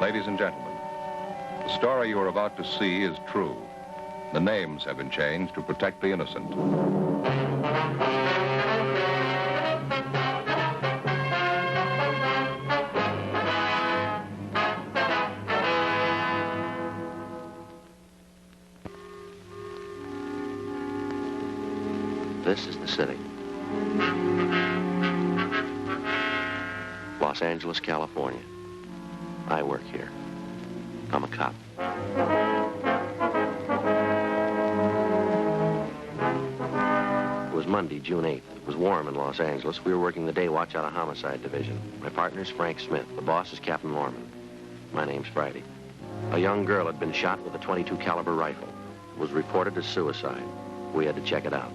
Ladies and gentlemen, the story you are about to see is true. The names have been changed to protect the innocent. This is the city. Los Angeles, California. I work here. I'm a cop. It was Monday, June 8th. It was warm in Los Angeles. We were working the day watch out of Homicide Division. My partner's Frank Smith. The boss is Captain Lorman. My name's Friday. A young girl had been shot with a .22 caliber rifle. It was reported as suicide. We had to check it out.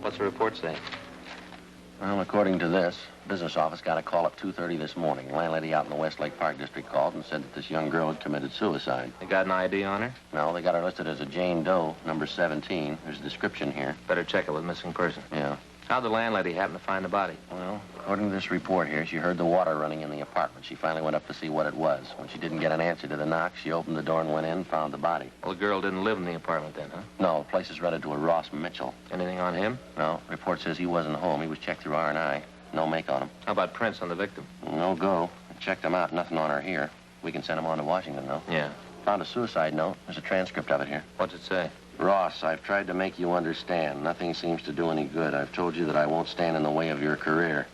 What's the report say? Well, according to this, business office got a call at 2:30 this morning. Landlady out in the Westlake Park district called and said that this young girl had committed suicide. They got an ID on her? No, they got her listed as a Jane Doe, number 17. There's a description here. Better check it with missing person. Yeah. How'd the landlady happen to find the body? Well, according to this report here, she heard the water running in the apartment. She finally went up to see what it was. When she didn't get an answer to the knock, she opened the door and went in and found the body. Well, the girl didn't live in the apartment then, huh? No, the place is rented to a Ross Mitchell. Anything on him? No. Report says he wasn't home. He was checked through R&I. No make on him. How about prints on the victim? No go. I checked them out. Nothing on her here. We can send them on to Washington, though. Yeah. Found a suicide note. There's a transcript of it here. What's it say? Ross, I've tried to make you understand. Nothing seems to do any good. I've told you that I won't stand in the way of your career.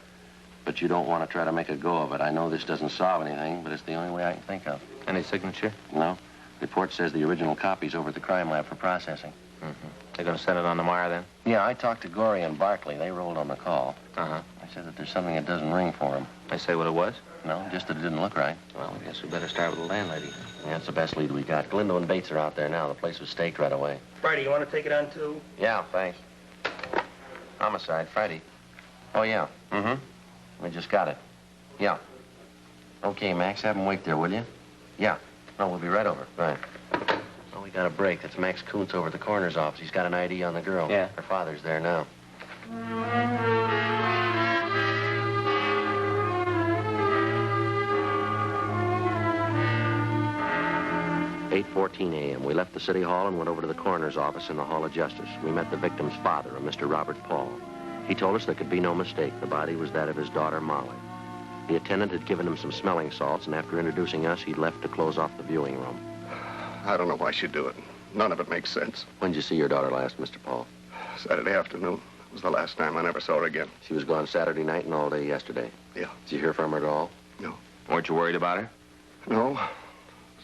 But you don't want to try to make a go of it. I know this doesn't solve anything, but it's the only way I can think of. Any signature? No. Report says the original copy's over at the crime lab for processing. Mm-hmm. They're going to send it on tomorrow, then? Yeah, I talked to Gorey and Barkley. They rolled on the call. Uh-huh. I said that there's something that doesn't ring for them. They say what it was? No, just that it didn't look right. Well, I guess we better start with the landlady. Yeah, that's the best lead we got. Galindo and Bates are out there now. The place was staked right away. Friday, you want to take it on, too? Yeah, thanks. Homicide, Friday. Oh, yeah. Mm-hmm. We just got it. Yeah. Okay, Max, have him wait there, will you? Yeah. No, we'll be right over. Right. Oh, we got a break. That's Max Kuntz over at the coroner's office. He's got an ID on the girl. Yeah. Her father's there now. 8:14 a.m. We left the city hall and went over to the coroner's office in the Hall of Justice. We met the victim's father, a Mr. Robert Paul. He told us there could be no mistake. The body was that of his daughter, Molly. The attendant had given him some smelling salts, and after introducing us, he'd left to close off the viewing room. I don't know why she'd do it. None of it makes sense. When did you see your daughter last, Mr. Paul? Saturday afternoon. It was the last time I never saw her again. She was gone Saturday night and all day yesterday. Yeah. Did you hear from her at all? No. Weren't you worried about her? No.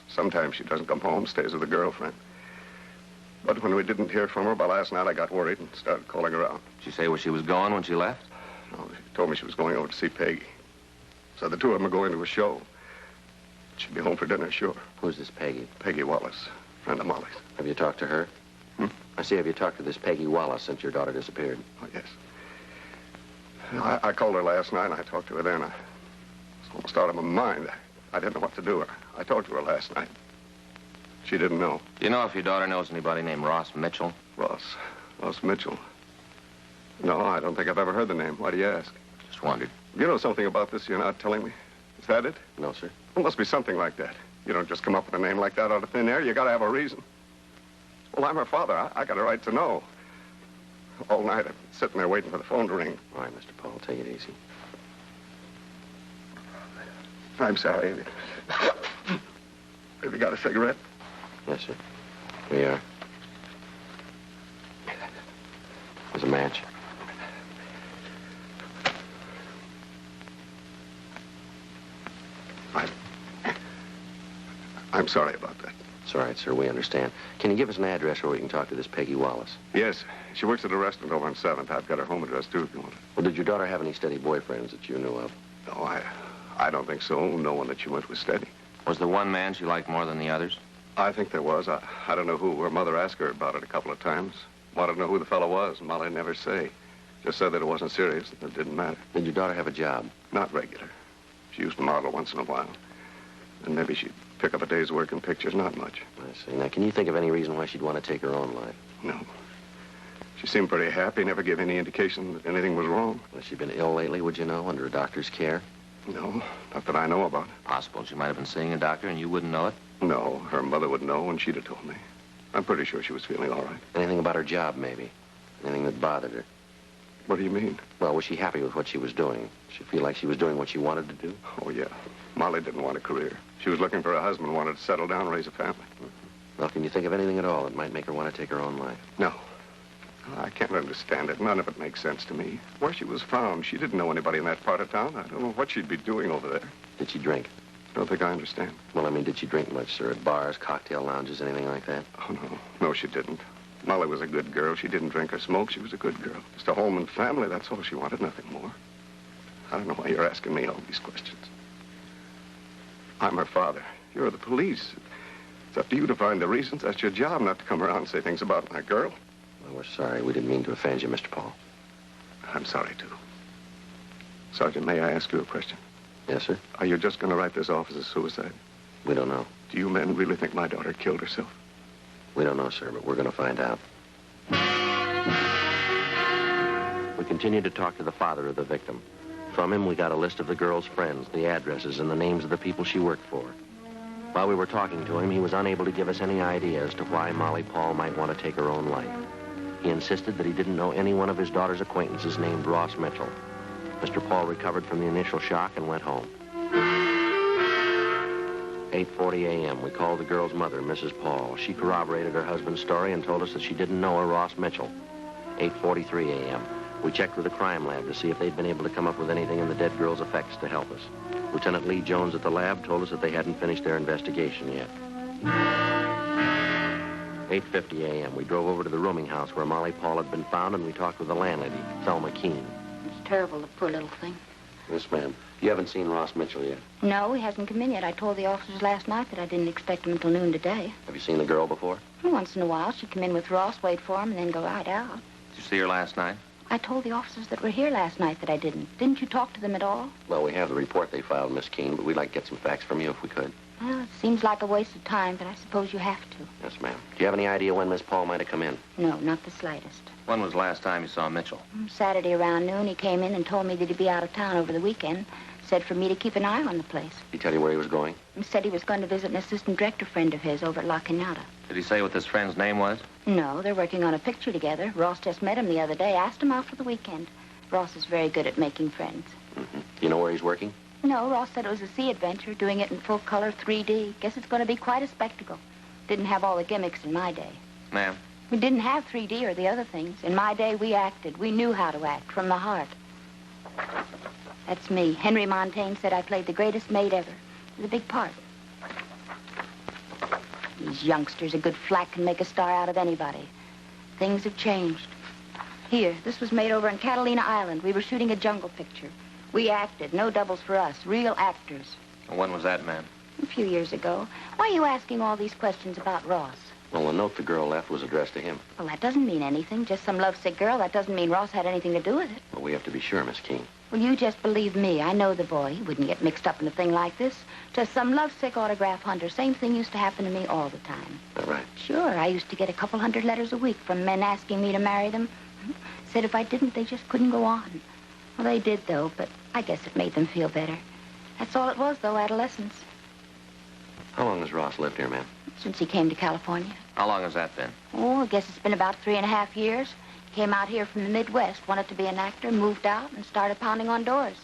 Sometimes she doesn't come home, stays with a girlfriend. But when we didn't hear from her by last night, I got worried and started calling around. Did she say where she was going when she left? No, she told me she was going over to see Peggy. So the two of them are going to a show. She'll be home for dinner, sure. Who's this Peggy? Peggy Wallace, friend of Molly's. Have you talked to her? I see. Have you talked to this Peggy Wallace since your daughter disappeared? Oh, yes. I called her last night, and I talked to her then. I was almost out of my mind. I didn't know what to do. I talked to her last night. She didn't know. Do you know if your daughter knows anybody named Ross Mitchell? Ross Mitchell. No, I don't think I've ever heard the name. Why do you ask? Just wondered. You know something about this you're not telling me? Is that it? No, sir. Well, must be something like that. You don't just come up with a name like that out of thin air. You got to have a reason. Well, I'm her father. I got a right to know. All night, I've been sitting there waiting for the phone to ring. All right, Mr. Paul, take it easy. I'm sorry. Have you got a cigarette? Yes, sir. Here you are. There's a match. I'm sorry about that. It's all right, sir. We understand. Can you give us an address where we can talk to this Peggy Wallace? Yes. She works at a restaurant over on 7th. I've got her home address, too, if you want it. Well, did your daughter have any steady boyfriends that you knew of? No, I don't think so. No one that she went with steady. Was there one man she liked more than the others? I think there was. I don't know who. Her mother asked her about it a couple of times. Wanted to know who the fellow was. Molly never say. Just said that it wasn't serious. It didn't matter. Did your daughter have a job? Not regular. She used to model once in a while. And maybe she'd pick up a day's work in pictures. Not much. I see. Now, can you think of any reason why she'd want to take her own life? No. She seemed pretty happy, never gave any indication that anything was wrong. Has she been ill lately, would you know, under a doctor's care? No, not that I know about. Possible she might have been seeing a doctor and you wouldn't know it? No, her mother would know and she'd have told me. I'm pretty sure she was feeling all right. Anything about her job, maybe? Anything that bothered her? What do you mean? Well, was she happy with what she was doing? Did she feel like she was doing what she wanted to do? Oh, yeah. Molly didn't want a career. She was looking for a husband, wanted to settle down, raise a family. Well, can you think of anything at all that might make her want to take her own life? No. I can't understand it. None of it makes sense to me. Where she was found, she didn't know anybody in that part of town. I don't know what she'd be doing over there. Did she drink? Don't think I understand. Well, I mean, did she drink much, sir? At bars, cocktail lounges, anything like that? Oh, no. No, she didn't. Molly was a good girl. She didn't drink or smoke. She was a good girl. Just a home and family. That's all she wanted, nothing more. I don't know why you're asking me all these questions. I'm her father. You're the police. It's up to you to find the reasons. That's your job, not to come around and say things about my girl. Well, we're sorry. We didn't mean to offend you, Mr. Paul. I'm sorry, too. Sergeant, may I ask you a question? Yes, sir? Are you just going to write this off as a suicide? We don't know. Do you men really think my daughter killed herself? We don't know, sir, but we're going to find out. We continued to talk to the father of the victim. From him, we got a list of the girl's friends, the addresses, and the names of the people she worked for. While we were talking to him, he was unable to give us any idea as to why Molly Paul might want to take her own life. He insisted that he didn't know any one of his daughter's acquaintances named Ross Mitchell. Mr. Paul recovered from the initial shock and went home. 8:40 a.m., we called the girl's mother, Mrs. Paul. She corroborated her husband's story and told us that she didn't know a Ross Mitchell. 8:43 a.m., we checked with the crime lab to see if they'd been able to come up with anything in the dead girl's effects to help us. Lieutenant Lee Jones at the lab told us that they hadn't finished their investigation yet. 8:50 a.m., we drove over to the rooming house where Molly Paul had been found, and we talked with the landlady, Thelma Keene. It's terrible, the poor little thing. Yes, ma'am. You haven't seen Ross Mitchell yet? No, he hasn't come in yet. I told the officers last night that I didn't expect him until noon today. Have you seen the girl before? Once in a while, she'd come in with Ross, wait for him, and then go right out. Did you see her last night? I told the officers that were here last night that I didn't. Didn't you talk to them at all? Well, we have the report they filed, Miss Keene, but we'd like to get some facts from you if we could. Well, it seems like a waste of time, but I suppose you have to. Yes, ma'am. Do you have any idea when Miss Paul might have come in? No, not the slightest. When was the last time you saw Mitchell? Saturday around noon, he came in and told me that he'd be out of town over the weekend. Said for me to keep an eye on the place. Did he tell you where he was going? He said he was going to visit an assistant director friend of his over at La Cañada. Did he say what this friend's name was? No, they're working on a picture together. Ross just met him the other day, asked him out for the weekend. Ross is very good at making friends. Mm-hmm. Do you know where he's working? No, Ross said it was a sea adventure, doing it in full color 3D. Guess it's going to be quite a spectacle. Didn't have all the gimmicks in my day. Ma'am? We didn't have 3D or the other things. In my day, we acted. We knew how to act from the heart. That's me. Henry Montaigne said I played the greatest maid ever. It was a big part. These youngsters, a good flack can make a star out of anybody. Things have changed. Here, this was made over on Catalina Island. We were shooting a jungle picture. We acted. No doubles for us. Real actors. And when was that, ma'am? A few years ago. Why are you asking all these questions about Ross? Well, the note the girl left was addressed to him. Well, that doesn't mean anything. Just some lovesick girl. That doesn't mean Ross had anything to do with it. Well, we have to be sure, Miss Keene. Well, you just believe me. I know the boy. He wouldn't get mixed up in a thing like this. Just some lovesick autograph hunter. Same thing used to happen to me all the time. Is that right? Sure. I used to get a couple hundred letters a week from men asking me to marry them. Said if I didn't, they just couldn't go on. Well, they did, though, but I guess it made them feel better. That's all it was, though, adolescence. How long has Ross lived here, ma'am? Since he came to California. How long has that been? Oh, I guess it's been about 3.5 years. Came out here from the Midwest, wanted to be an actor, moved out, and started pounding on doors.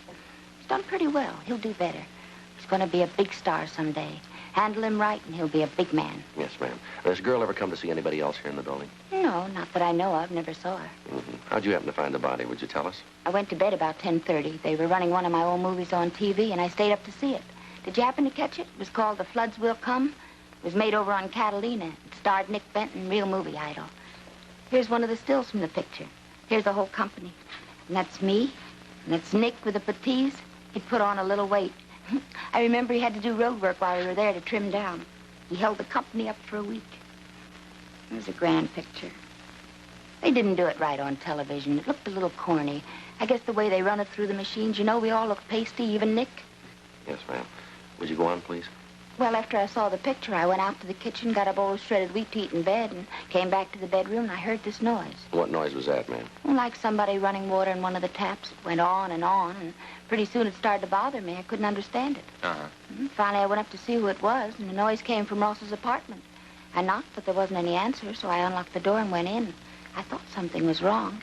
He's done pretty well. He'll do better. He's going to be a big star someday. Handle him right, and he'll be a big man. Yes, ma'am. Has this girl ever come to see anybody else here in the building? No, not that I know of. Never saw her. Mm-hmm. How'd you happen to find the body? Would you tell us? I went to bed about 10:30. They were running one of my old movies on TV, and I stayed up to see it. Did you happen to catch it? It was called The Floods Will Come. It was made over on Catalina. It starred Nick Benton, real movie idol. Here's one of the stills from the picture. Here's the whole company. And that's me. And that's Nick with the patties. He'd put on a little weight. I remember he had to do road work while we were there to trim down. He held the company up for a week. It was a grand picture. They didn't do it right on television. It looked a little corny. I guess the way they run it through the machines, you know, we all look pasty, even Nick. Yes, ma'am. Would you go on, please? Well, after I saw the picture, I went out to the kitchen, got a bowl of shredded wheat to eat in bed, and came back to the bedroom, and I heard this noise. What noise was that, ma'am? Like somebody running water in one of the taps. It went on, and pretty soon it started to bother me. I couldn't understand it. Finally, I went up to see who it was, and the noise came from Ross's apartment. I knocked, but there wasn't any answer, so I unlocked the door and went in. I thought something was wrong.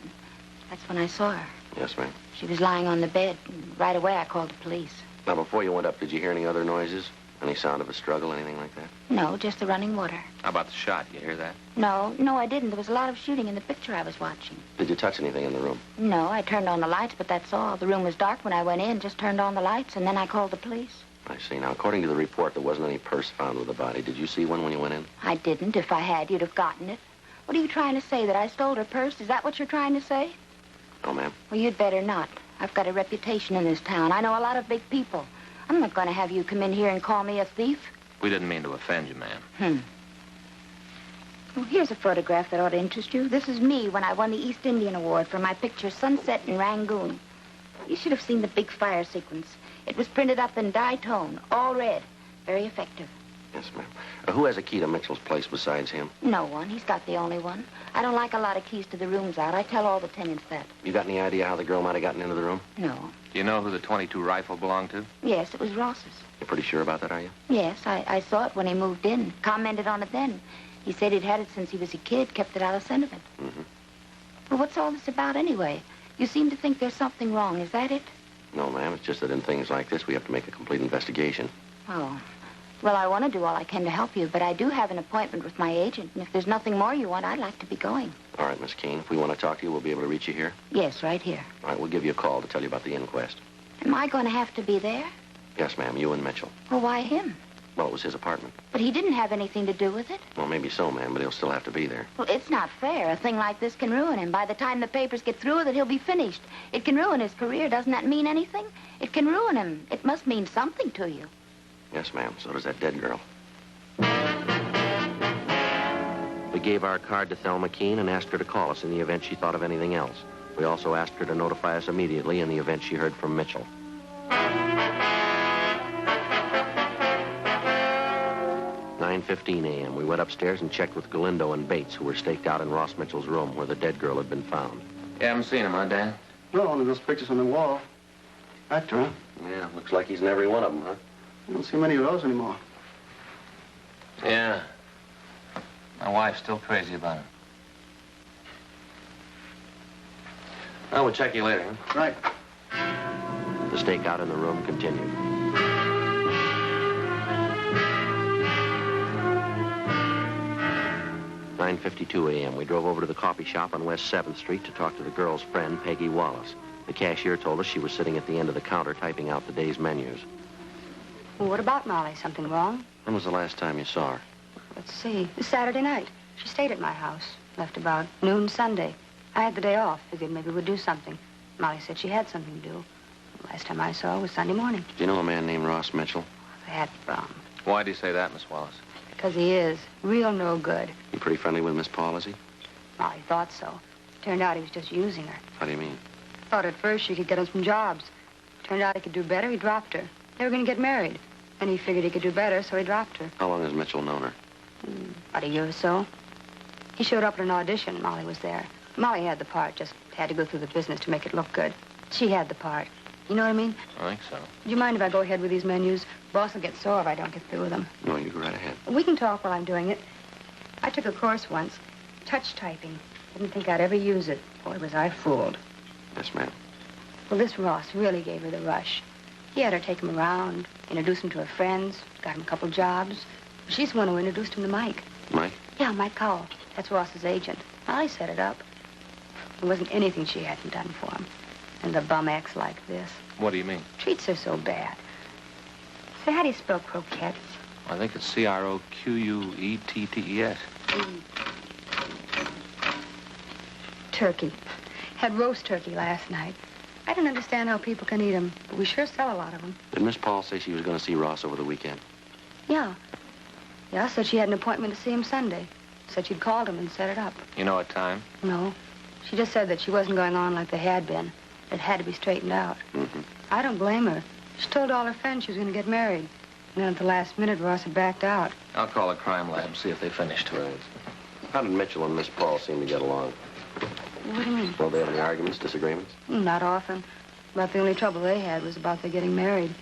That's when I saw her. Yes, ma'am. She was lying on the bed, and right away I called the police. Now, before you went up, did you hear any other noises? Any sound of a struggle, anything like that? No, just the running water. How about the shot? You hear that? No, I didn't. There was a lot of shooting in the picture I was watching. Did you touch anything in the room? No, I turned on the lights, but that's all. The room was dark when I went in, just turned on the lights, and then I called the police. I see. Now, according to the report, there wasn't any purse found with the body. Did you see one when you went in? I didn't. If I had, you'd have gotten it. What are you trying to say, that I stole her purse? Is that what you're trying to say? No, ma'am. Well, you'd better not. I've got a reputation in this town. I know a lot of big people. I'm not going to have you come in here and call me a thief. We didn't mean to offend you, ma'am. Well, here's a photograph that ought to interest you. This is me when I won the East Indian Award for my picture Sunset in Rangoon. You should have seen the big fire sequence. It was printed up in dye tone, all red. Very effective. Yes, ma'am. Who has a key to Mitchell's place besides him? No one. He's got the only one. I don't like a lot of keys to the rooms out. I tell all the tenants that. You got any idea how the girl might have gotten into the room? No. Do you know who the .22 rifle belonged to? Yes, it was Ross's. You're pretty sure about that, are you? Yes, I saw it when he moved in. Commented on it then. He said he'd had it since he was a kid, kept it out of sentiment. Well, what's all this about anyway? You seem to think there's something wrong. Is that it? No, ma'am. It's just that in things like this, we have to make a complete investigation. Oh. Well, I want to do all I can to help you, but I do have an appointment with my agent, and if there's nothing more you want, I'd like to be going. All right, Miss Keene. If we want to talk to you, we'll be able to reach you here? Yes, right here. All right, we'll give you a call to tell you about the inquest. Am I going to have to be there? Yes, ma'am. You and Mitchell. Well, why him? Well, it was his apartment. But he didn't have anything to do with it. Well, maybe so, ma'am, but he'll still have to be there. Well, it's not fair. A thing like this can ruin him. By the time the papers get through with it, he'll be finished. It can ruin his career. Doesn't that mean anything? It can ruin him. It must mean something to you. Yes, ma'am. So does that dead girl. We gave our card to Thelma Keene and asked her to call us in the event she thought of anything else. We also asked her to notify us immediately in the event she heard from Mitchell. 9:15 a.m. We went upstairs and checked with Galindo and Bates, who were staked out in Ross Mitchell's room where the dead girl had been found. You haven't seen him, huh, Dan? No, only those pictures on the wall. Actor, huh? Yeah, looks like he's in every one of them, huh? I don't see many of those anymore. Yeah. My wife's still crazy about him. Well, we'll check you later, huh? Right. The stakeout in the room continued. .52 a.m. We drove over to the coffee shop on West 7th Street to talk to the girl's friend, Peggy Wallace. The cashier told us she was sitting at the end of the counter typing out the day's menus. Well, what about Molly? Something wrong? When was the last time you saw her? Let's see. This Saturday night. She stayed at my house. Left about noon Sunday. I had the day off. Figured maybe we'd do something. Molly said she had something to do. Last time I saw her was Sunday morning. Do you know a man named Ross Mitchell? That from. Why do you say that, Miss Wallace? Because he is. Real no good. You pretty friendly with Miss Paul, is he? Molly thought so. Turned out he was just using her. How do you mean? Thought at first she could get him some jobs. Turned out he could do better. He dropped her. They were going to get married. Then he figured he could do better, so he dropped her. How long has Mitchell known her? About a year or so. He showed up at an audition. Molly was there. Molly had the part, just had to go through the business to make it look good. She had the part. You know what I mean? I think so. Do you mind if I go ahead with these menus? Boss will get sore if I don't get through with them. No, you go right ahead. We can talk while I'm doing it. I took a course once. Touch typing. Didn't think I'd ever use it. Boy, was I fooled. Yes, ma'am. Well, this Ross really gave her the rush. He had her take him around, introduce him to her friends, got him a couple jobs. She's the one who introduced him to Mike. Mike? Yeah, Mike Cowell. That's Ross's agent. I set it up. There wasn't anything she hadn't done for him. And the bum acts like this. What do you mean? Treats her so bad. Say, how do you spell croquettes? I think it's C-R-O-Q-U-E-T-T-E-S. Turkey. Had roast turkey last night. I don't understand how people can eat them, but we sure sell a lot of them. Did Miss Paul say she was going to see Ross over the weekend? Yeah. Yeah, said she had an appointment to see him Sunday. Said she'd called him and set it up. You know what time? No. She just said that she wasn't going on like they had been. It had to be straightened out. Mm-hmm. I don't blame her. She told all her friends she was going to get married. And then at the last minute, Ross had backed out. I'll call the crime lab, see if they finished. Right. How did Mitchell and Miss Paul seem to get along? What do you mean? Well, they have any arguments, disagreements? Not often. About the only trouble they had was about their getting married.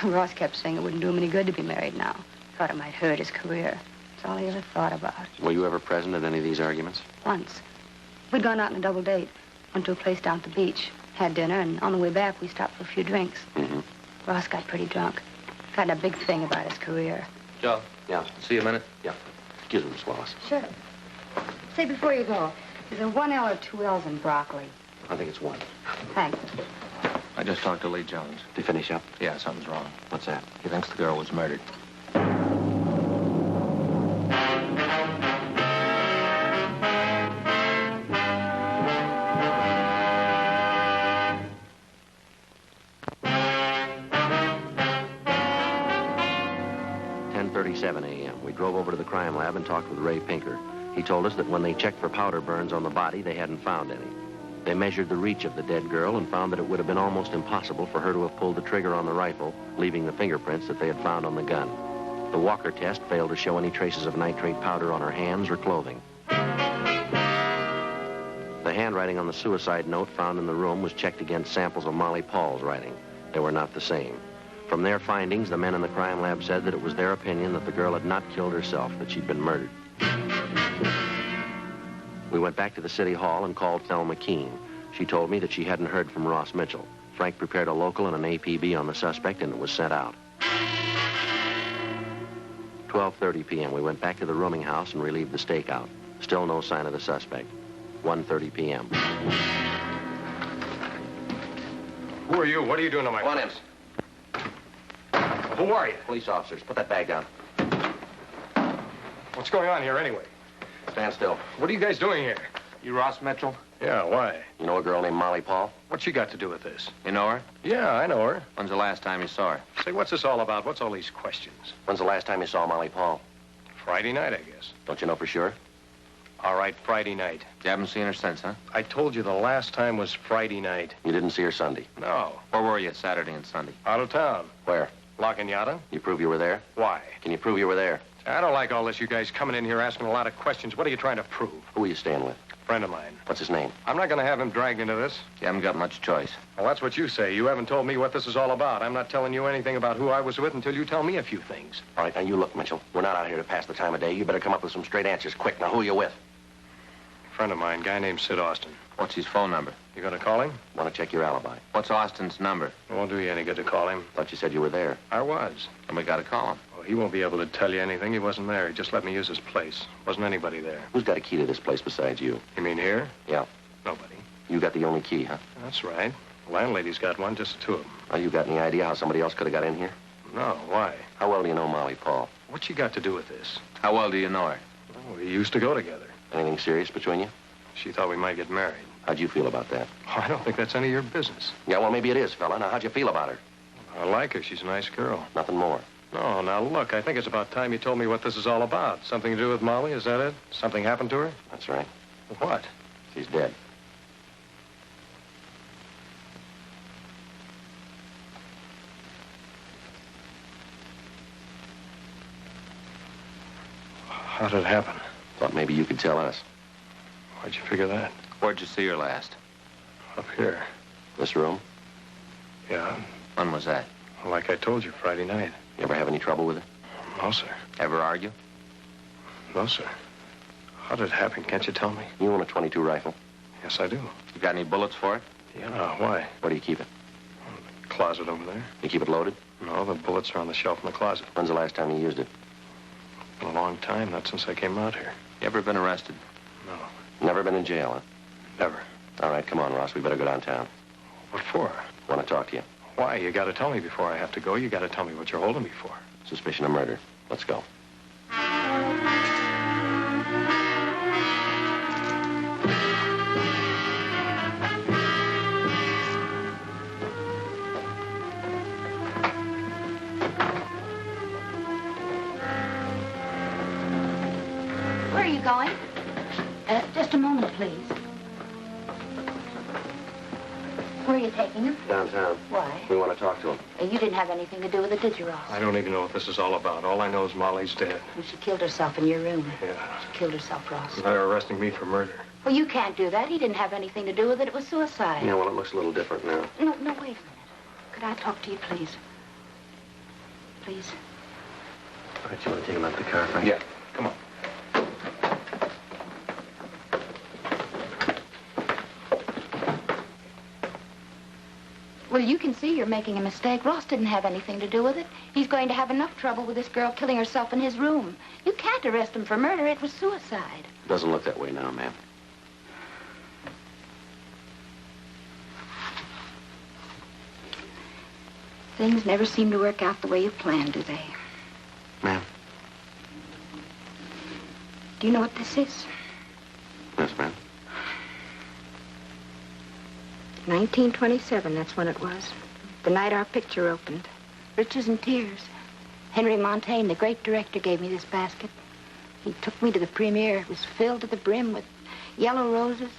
Ross kept saying it wouldn't do him any good to be married now. Thought it might hurt his career. That's all he ever thought about. Were you ever present at any of these arguments? Once. We'd gone out on a double date. Went to a place down at the beach. Had dinner, and on the way back, we stopped for a few drinks. Mm-hmm. Ross got pretty drunk. Got in a big thing about his career. Joe? Yeah. See you a minute? Yeah. Excuse me, Miss Wallace. Sure. Say, before you go, is there one L or two L's in broccoli? I think it's one. Thanks. I just talked to Lee Jones. Did he finish up? Yeah, something's wrong. What's that? He thinks the girl was murdered. A.m. We drove over to the crime lab and talked with Ray Pinker. He told us that when they checked for powder burns on the body, they hadn't found any. They measured the reach of the dead girl and found that it would have been almost impossible for her to have pulled the trigger on the rifle, leaving the fingerprints that they had found on the gun. The Walker test failed to show any traces of nitrate powder on her hands or clothing. The handwriting on the suicide note found in the room was checked against samples of Molly Paul's writing. They were not the same. From their findings, the men in the crime lab said that it was their opinion that the girl had not killed herself, that she'd been murdered. We went back to the city hall and called Thelma Keene. She told me that she hadn't heard from Ross Mitchell. Frank prepared a local and an APB on the suspect, and it was sent out. 12:30 p.m. We went back to the rooming house and relieved the stakeout. Still no sign of the suspect. 1:30 p.m. Who are you? What are you doing to my... Come on, Imps. Who are you? Police officers. Put that bag down. What's going on here anyway? Stand still. What are you guys doing here? You Ross Mitchell? Yeah, why? You know a girl named Molly Paul? What's she got to do with this? You know her? Yeah, I know her. When's the last time you saw her? Say, what's this all about? What's all these questions? When's the last time you saw Molly Paul? Friday night, I guess. Don't you know for sure? All right, Friday night. You haven't seen her since, huh? I told you the last time was Friday night. You didn't see her Sunday? No. Where were you Saturday and Sunday? Out of town. Where? La Cañada. You prove you were there? Why? Can you prove you were there? I don't like all this, you guys coming in here asking a lot of questions. What are you trying to prove? Who are you staying with? Friend of mine. What's his name? I'm not going to have him dragged into this. You haven't got much choice. Well, that's what you say. You haven't told me what this is all about. I'm not telling you anything about who I was with until you tell me a few things. All right, now you look, Mitchell. We're not out here to pass the time of day. You better come up with some straight answers quick. Now, who are you with? Friend of mine, guy named Sid Austin. What's his phone number? You going to call him? Want to check your alibi. What's Austin's number? It won't do you any good to call him. Thought you said you were there. I was. And we got to call him. Well, he won't be able to tell you anything. He wasn't there. He just let me use his place. Wasn't anybody there. Who's got a key to this place besides you? You mean here? Yeah. Nobody. You got the only key, huh? That's right. The landlady's got one, just the two of them. Well, you got any idea how somebody else could have got in here? No, why? How well do you know Molly Paul? What's she got to do with this? How well do you know her? Well, we used to go together. Anything serious between you? She thought we might get married. How'd you feel about that? Oh, I don't think that's any of your business. Yeah, well, maybe it is, fella. Now, how'd you feel about her? I like her. She's a nice girl. Nothing more. No, now look, I think it's about time you told me what this is all about. Something to do with Molly, is that it? Something happened to her? That's right. What? She's dead. How did it happen? Thought maybe you could tell us. Why'd you figure that? Where'd you see her last? Up here. This room? Yeah. When was that? Like I told you, Friday night. You ever have any trouble with her? No, sir. Ever argue? No, sir. How did it happen? Can't you tell me? You own a .22 rifle? Yes, I do. You got any bullets for it? Yeah, why? Where do you keep it? Closet over there. You keep it loaded? No, the bullets are on the shelf in the closet. When's the last time you used it? Been a long time, not since I came out here. You ever been arrested? No, Never been in jail, huh? never. All right, come on, Ross. We better go downtown. What for? Want to talk to you. Why? You got to tell me before I have to go. You got to tell me what you're holding me for. Suspicion of murder. Let's go. Where are you going? Just a moment, please. Where are you taking him? Downtown. Why? We want to talk to him. You didn't have anything to do with it, did you, Ross? I don't even know what this is all about. All I know is Molly's dead. Well, she killed herself in your room. Yeah. She killed herself, Ross. They're arresting me for murder. Well, you can't do that. He didn't have anything to do with it. It was suicide. Yeah, well, it looks a little different now. No, wait a minute. Could I talk to you, please? Please? All right, you want to take him out to the car, Frank? Yeah. Come on. Well, you can see you're making a mistake. Ross didn't have anything to do with it. He's going to have enough trouble with this girl killing herself in his room. You can't arrest him for murder. It was suicide. Doesn't look that way now, ma'am. Things never seem to work out the way you planned, do they? Ma'am? Do you know what this is? Yes, ma'am. 1927, that's when it was. The night our picture opened. Riches and Tears. Henry Montaigne, the great director, gave me this basket. He took me to the premiere. It was filled to the brim with yellow roses.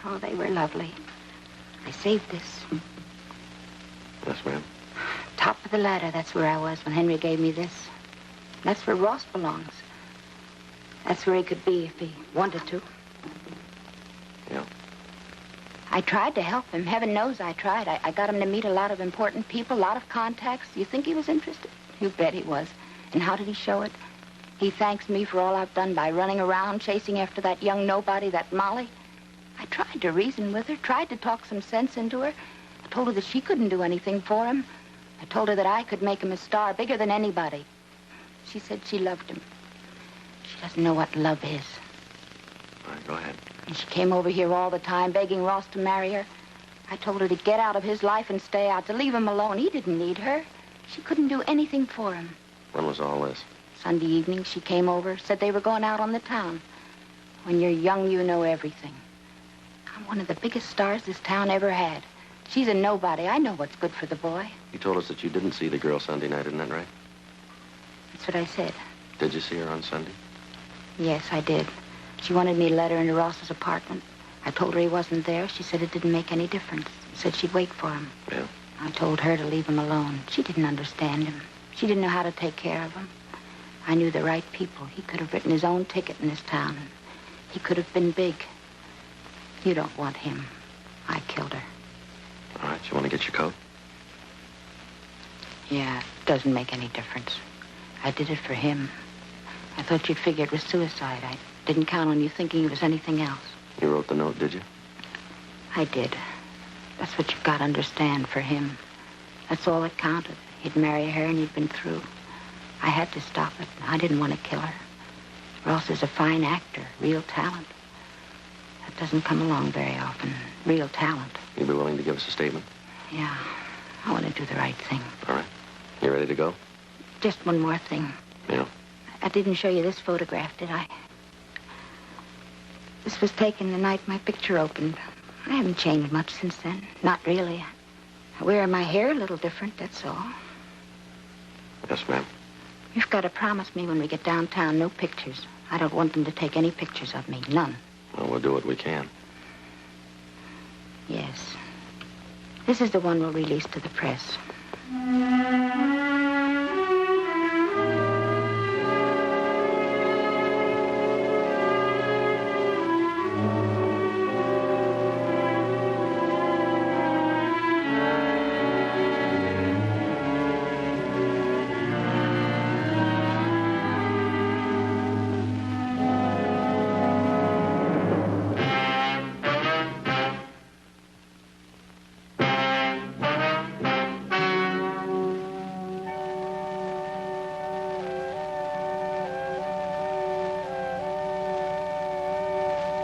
Oh, they were lovely. I saved this. Yes, ma'am. Top of the ladder, that's where I was when Henry gave me this. That's where Ross belongs. That's where he could be if he wanted to. Yeah. I tried to help him. Heaven knows I tried. I got him to meet a lot of important people, a lot of contacts. You think he was interested? You bet he was. And how did he show it? He thanks me for all I've done by running around, chasing after that young nobody, that Molly. I tried to reason with her, tried to talk some sense into her. I told her that she couldn't do anything for him. I told her that I could make him a star, bigger than anybody. She said she loved him. She doesn't know what love is. All right, go ahead. And she came over here all the time, begging Ross to marry her. I told her to get out of his life and stay out, to leave him alone. He didn't need her. She couldn't do anything for him. When was all this? Sunday evening, she came over, said they were going out on the town. When you're young, you know everything. I'm one of the biggest stars this town ever had. She's a nobody. I know what's good for the boy. You told us that you didn't see the girl Sunday night, isn't that right? That's what I said. Did you see her on Sunday? Yes, I did. She wanted me to let her into Ross's apartment. I told her he wasn't there. She said it didn't make any difference. Said she'd wait for him. Yeah. I told her to leave him alone. She didn't understand him. She didn't know how to take care of him. I knew the right people. He could have written his own ticket in this town. He could have been big. You don't want him. I killed her. All right, you want to get your coat? Yeah, it doesn't make any difference. I did it for him. I thought you'd figure it was suicide. I didn't count on you thinking it was anything else. You wrote the note, did you? I did. That's what you've got to understand for him. That's all that counted. He'd marry her and he'd been through. I had to stop it. I didn't want to kill her. Ross is a fine actor, real talent. That doesn't come along very often. Real talent. You'd be willing to give us a statement? Yeah, I want to do the right thing. All right. You ready to go? Just one more thing. Yeah. I didn't show you this photograph, did I? This was taken the night my picture opened. I haven't changed much since then. Not really. I wear my hair a little different, that's all. Yes, ma'am. You've got to promise me when we get downtown, no pictures. I don't want them to take any pictures of me. None. Well, we'll do what we can. Yes. This is the one we'll release to the press.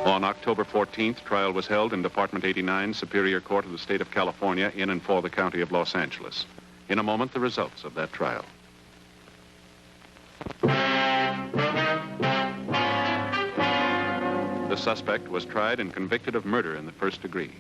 On October 14th, trial was held in Department 89, Superior Court of the State of California, in and for the County of Los Angeles. In a moment, the results of that trial. The suspect was tried and convicted of murder in the first degree.